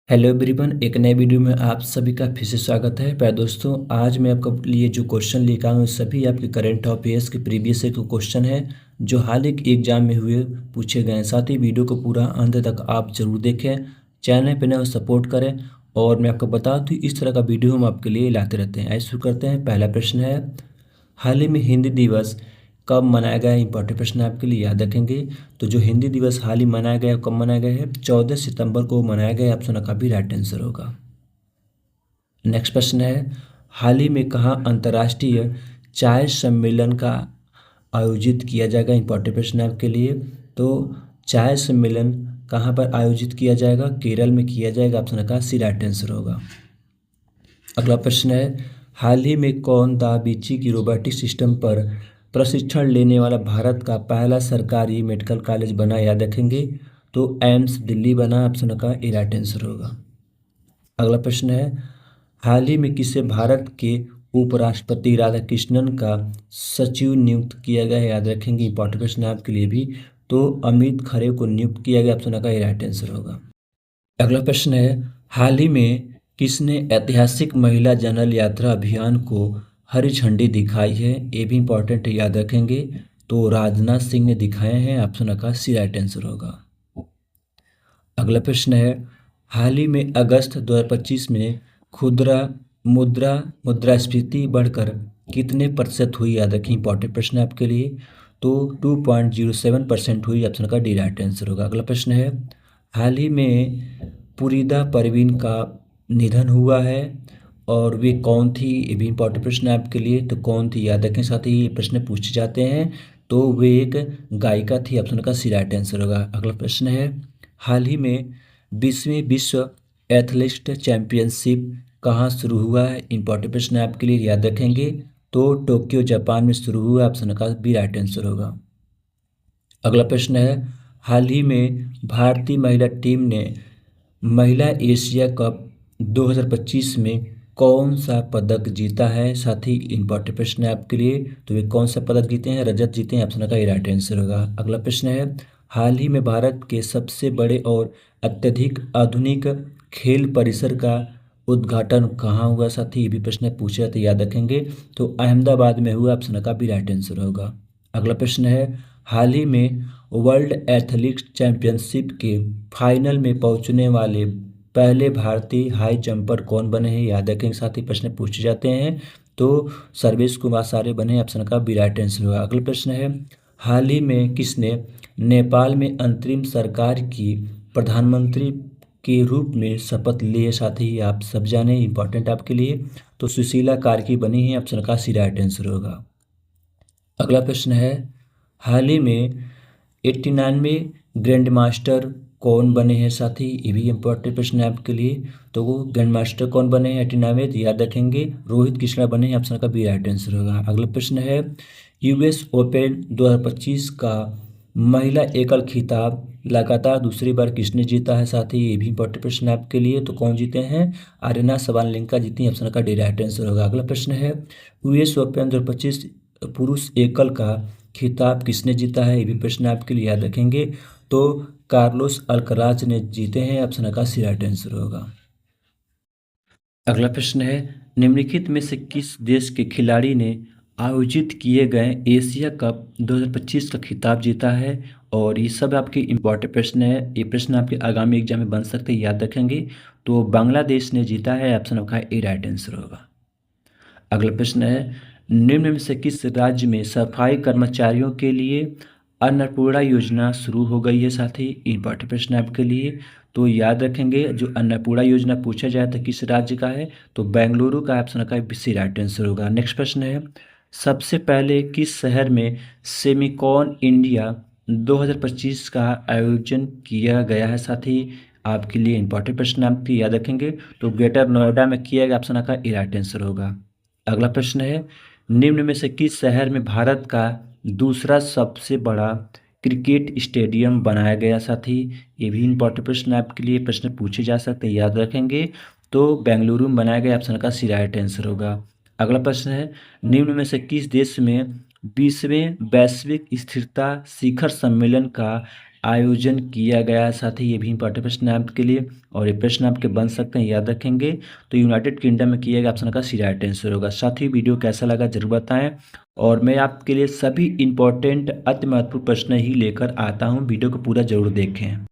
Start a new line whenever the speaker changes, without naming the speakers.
Hello everyone, एक नए video में आप सभी का फिर से स्वागत है। प्यारे दोस्तों, आज मैं आपके लिए जो क्वेश्चन लेकर आया हूँ सभी आपके करंट अफेयर्स के प्रीवियस ईयर के क्वेश्चन है जो हाल ही के एग्जाम में हुए पूछे गए हैं। साथ ही वीडियो को पूरा अंत तक आप जरूर देखें, चैनल पर नए सपोर्ट करें। और मैं आपको बता दूँ इस तरह का वीडियो हम आपके लिए लाते रहते हैं। आइए शुरू करते हैं। पहला प्रश्न है, हाल ही में हिंदी दिवस कब मनाया गया है? इंपॉर्टेंट प्रश्न है, आपके लिए याद रखेंगे। तो जो हिंदी दिवस हाल ही मनाया गया है, कब मनाया गया है? 14 सितंबर को मनाया गया है। ऑप्शन का भी राइट आंसर होगा। नेक्स्ट प्रश्न है, हाल ही में कहाँ अंतर्राष्ट्रीय चाय सम्मेलन का आयोजित किया जाएगा? इंपॉर्टेंट प्रश्न है आपके लिए। तो चाय सम्मेलन कहाँ पर आयोजित किया जाएगा? केरल में किया जाएगा। ऑप्शन का सी राइट आंसर होगा। अगला प्रश्न है, हाल ही में कौन दा विंची की रोबोटिक सिस्टम पर प्रशिक्षण लेने वाला भारत का पहला सरकारी मेडिकल कॉलेज बना? याद रखेंगे। तो एम्स दिल्ली बना। ऑप्शन का ए राइट आंसर होगा। अगला प्रश्न है, हाल ही में किसे भारत के उपराष्ट्रपति राधाकृष्णन का सचिव नियुक्त किया गया है? याद रखेंगे। इंपॉर्टेंट प्रश्न है आपके लिए भी। तो अमित खरे को नियुक्त किया गया। ऑप्शन का ए राइट आंसर होगा। अगला प्रश्न है, हाल ही में किसने ऐतिहासिक महिला जनरल यात्रा अभियान को हरी झंडी दिखाई है? ये भी इंपॉर्टेंट है, याद रखेंगे। तो राजनाथ सिंह ने दिखाए हैं। ऑप्शन का सी राइट आंसर होगा। अगला प्रश्न है, हाल ही में अगस्त 2025 में खुदरा मुद्रा मुद्रास्फीति बढ़कर कितने प्रतिशत हुई? याद रखें। इंपॉर्टेंट प्रश्न है आपके लिए। तो 2.07% हुई। ऑप्शन का डी राइट आंसर होगा। अगला प्रश्न है, हाल ही में पुरीदा परवीन का निधन हुआ है और वे कौन थी? ये भी इंपॉर्टेंट प्रश्न है आपके लिए। तो कौन थी, याद रखें। साथ ही ये प्रश्न पूछे जाते हैं। तो वे एक गायिका थी। ऑप्शन का सी राइट आंसर होगा। अगला प्रश्न है, हाल ही में 20वीं विश्व एथलेटिक्स चैंपियनशिप कहाँ शुरू हुआ है? इंपॉर्टेंट प्रश्न है आपके लिए, याद रखेंगे। तो टोक्यो जापान में शुरू हुआ। ऑप्शन का बी राइट आंसर होगा। अगला प्रश्न है, हाल ही में भारतीय महिला टीम ने महिला एशिया कप 2025 में कौन सा पदक जीता है? साथ ही इंपॉर्टेंट प्रश्न है आपके लिए। तो वे कौन सा पदक जीते हैं? रजत जीते हैं। ऑप्शन का ये राइट आंसर होगा। अगला प्रश्न है, हाल ही में भारत के सबसे बड़े और अत्यधिक आधुनिक खेल परिसर का उद्घाटन कहाँ हुआ? साथ ही ये भी प्रश्न पूछे जाते, याद रखेंगे। तो अहमदाबाद में हुआ। ऑप्शन का भी राइट आंसर होगा। अगला प्रश्न है, हाल ही में वर्ल्ड एथलेटिक्स चैंपियनशिप के फाइनल में पहुंचने वाले पहले भारतीय हाई जंपर कौन बने हैं? याद रखेंगे। साथ ही प्रश्न पूछे जाते हैं। तो सर्वेश कुमार सारे बने। ऑप्शन का बी राइट आंसर होगा। अगला प्रश्न है, हाल ही में किसने नेपाल में अंतरिम सरकार की प्रधानमंत्री के रूप में शपथ ली है? साथ ही आप सब जाने, इंपॉर्टेंट आपके लिए। तो सुशीला कार्की बनी है। ऑप्शन का सी राइट आंसर होगा। अगला प्रश्न है, हाल ही में 89 ग्रैंड मास्टर कौन बने हैं? साथी ये भी इम्पोर्टेंट प्रश्न है आपके लिए। तो वो ग्रैंड मास्टर कौन बने हैं 89? याद रखेंगे, रोहित कृष्णा बने हैं। ऑप्शन का बी राइट आंसर होगा। अगला प्रश्न है, यूएस ओपन 2025 का महिला एकल खिताब लगातार दूसरी बार किसने जीता है? साथ ही ये भी इंपॉर्टेंट प्रश्न है आपके लिए। तो कौन जीते हैं? आर्यना सबालेंका जीती हैं। ऑप्शन का डी राइट आंसर होगा। अगला प्रश्न है, यूएस ओपन 2025 पुरुष एकल का खिताब किसने जीता है? ये भी प्रश्न आपके लिए, याद रखेंगे। तो कार्लोस अल्कराज ने जीते हैं। ऑप्शन का सी राइट आंसर होगा। अगला प्रश्न है, निम्नलिखित में से किस देश के खिलाड़ी ने आयोजित किए गए एशिया कप 2025 का खिताब जीता है? और ये सब आपके इम्पोर्टेंट प्रश्न है। ये प्रश्न आपके आगामी एग्जाम में बन सकते हैं, याद रखेंगे। तो बांग्लादेश ने जीता है। ऑप्शन का ए राइट आंसर होगा। अगला प्रश्न है, निम्न में से किस राज्य में सफाई कर्मचारियों के लिए अन्नपूर्णा योजना शुरू हो गई है? साथ ही इंपॉर्टेंट प्रश्न है आपके लिए। तो याद रखेंगे, जो अन्नपूर्णा योजना पूछा जाए तो किस राज्य का है? तो बेंगलुरु का। ऑप्शन का सी राइट आंसर होगा। नेक्स्ट प्रश्न है, सबसे पहले किस शहर में सेमिकॉन इंडिया 2025 का आयोजन किया गया है? साथ ही आपके लिए इंपॉर्टेंट प्रश्न आपके याद रखेंगे। तो ग्रेटर नोएडा में किया गया। ऑप्शन का ए राइट आंसर होगा। अगला प्रश्न है, निम्न में से किस शहर में भारत का दूसरा सबसे बड़ा क्रिकेट स्टेडियम बनाया गया? साथी ये भी इंपॉर्टेंट प्रश्न है आपके लिए। प्रश्न पूछे जा सकते हैं, याद रखेंगे। तो बेंगलुरु में बनाया गया। ऑप्शन का सी राइट आंसर होगा। अगला प्रश्न है, निम्न में से किस देश में 20वें वैश्विक स्थिरता शिखर सम्मेलन का आयोजन किया गया। साथ ही ये भी इंपॉर्टेंट प्रश्न है आपके लिए और ये प्रश्न आपके बन सकते हैं, याद रखेंगे। तो यूनाइटेड किंगडम में किया गया, ऑप्शन का सी राइट आंसर होगा। साथ ही वीडियो कैसा लगा जरूर बताएं और मैं आपके लिए सभी इंपॉर्टेंट अति महत्वपूर्ण प्रश्न ही लेकर आता हूँ। वीडियो को पूरा जरूर देखें।